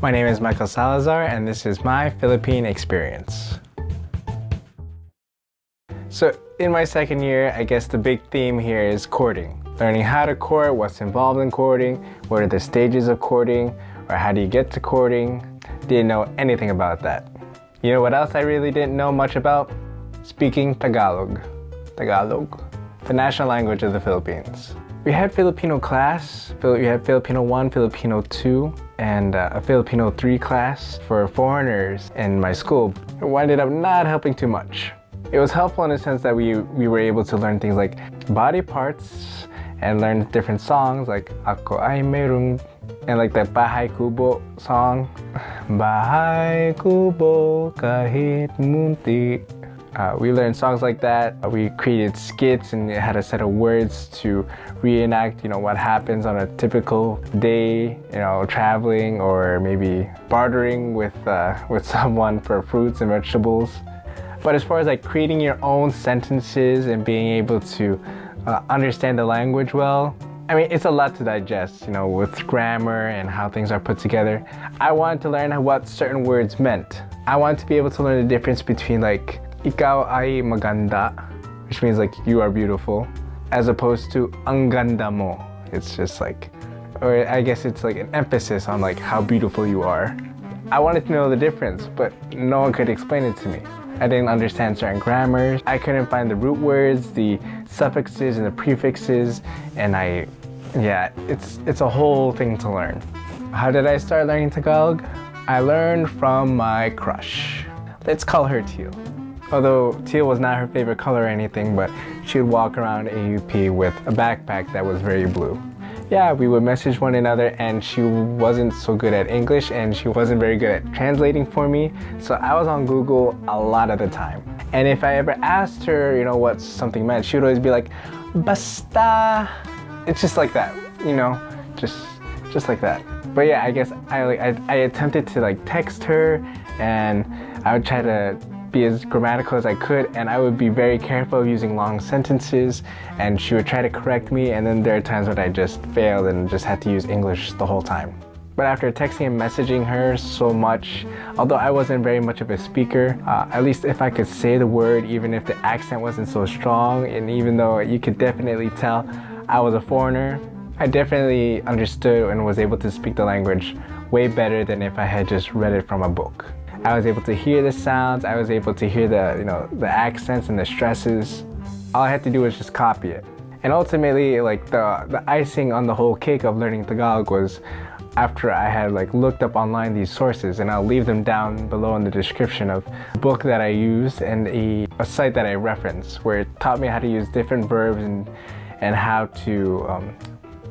My name is Michael Salazar, and this is my Philippine Experience. So in my second year, I guess the big theme here is courting. Learning how to court, what's involved in courting, what are the stages of courting, or how do you get to courting. Didn't know anything about that. You know what else I really didn't know much about? Speaking Tagalog. Tagalog, the national language of the Philippines. We had Filipino class, we had Filipino 1, Filipino 2, and a Filipino 3 class for foreigners in my school. It ended up not helping too much. It was helpful in the sense that we were able to learn things like body parts and learn different songs like Ako ay merong, and like that Bahay Kubo song. Bahay Kubo kahit munti. We learned songs like that. We created skits and had a set of words to reenact, what happens on a typical day, traveling or maybe bartering with someone for fruits and vegetables. But as far as like creating your own sentences and being able to understand the language well, I mean, it's a lot to digest, with grammar and how things are put together. I wanted to learn what certain words meant. I wanted to be able to learn the difference between like ikaw ay maganda, which means like you are beautiful, as opposed to ang ganda mo. It's just like, or I guess it's like an emphasis on like how beautiful you are. I wanted to know the difference, but no one could explain it to me. I didn't understand certain grammars. I couldn't find the root words, the suffixes and the prefixes, and it's a whole thing to learn. How did I start learning Tagalog? I learned from my crush. Let's call her Teal. Although teal was not her favorite color or anything, but she would walk around AUP with a backpack that was very blue. Yeah, we would message one another, and she wasn't so good at English and she wasn't very good at translating for me, so I was on Google a lot of the time. And if I ever asked her, what something meant, she would always be like, basta. It's just like that, just like that. But yeah, I guess I attempted to like text her, and I would try to be as grammatical as I could, and I would be very careful of using long sentences, and she would try to correct me, and then there are times when I just failed and just had to use English the whole time. But after texting and messaging her so much, although I wasn't very much of a speaker, at least if I could say the word, even if the accent wasn't so strong, and even though you could definitely tell I was a foreigner, I definitely understood and was able to speak the language way better than if I had just read it from a book. I was able to hear the sounds, I was able to hear the accents and the stresses. All I had to do was just copy it. And ultimately, like the icing on the whole cake of learning Tagalog was after I had like looked up online these sources, and I'll leave them down below in the description of the book that I used and a site that I referenced, where it taught me how to use different verbs and how to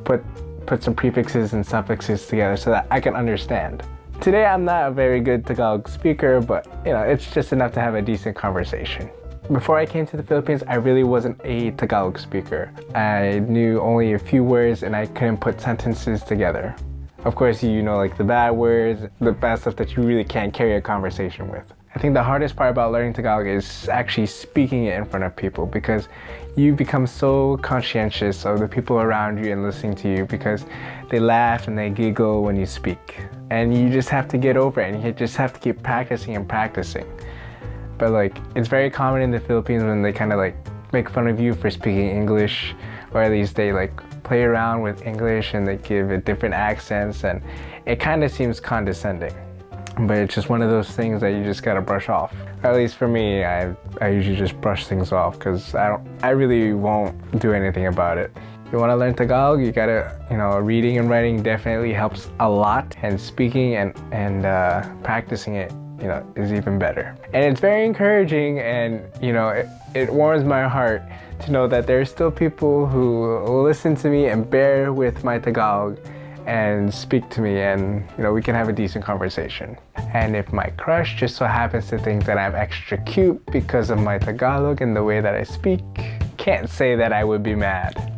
put some prefixes and suffixes together so that I can understand. Today I'm not a very good Tagalog speaker, but it's just enough to have a decent conversation. Before I came to the Philippines, I really wasn't a Tagalog speaker. I knew only a few words and I couldn't put sentences together. Of course, like the bad words, the bad stuff that you really can't carry a conversation with. I think the hardest part about learning Tagalog is actually speaking it in front of people, because you become so conscientious of the people around you and listening to you, because they laugh and they giggle when you speak. And you just have to get over it, and you just have to keep practicing and practicing. But like, it's very common in the Philippines when they kind of like make fun of you for speaking English, or at least they like play around with English and they give it different accents, and it kind of seems condescending. But it's just one of those things that you just gotta brush off. Or at least for me, I usually just brush things off, because I really won't do anything about it. If you want to learn Tagalog, you gotta, reading and writing definitely helps a lot, and speaking and practicing it, is even better. And it's very encouraging, and it warms my heart to know that there's still people who listen to me and bear with my Tagalog and speak to me, and we can have a decent conversation. And if my crush just so happens to think that I'm extra cute because of my Tagalog and the way that I speak, can't say that I would be mad.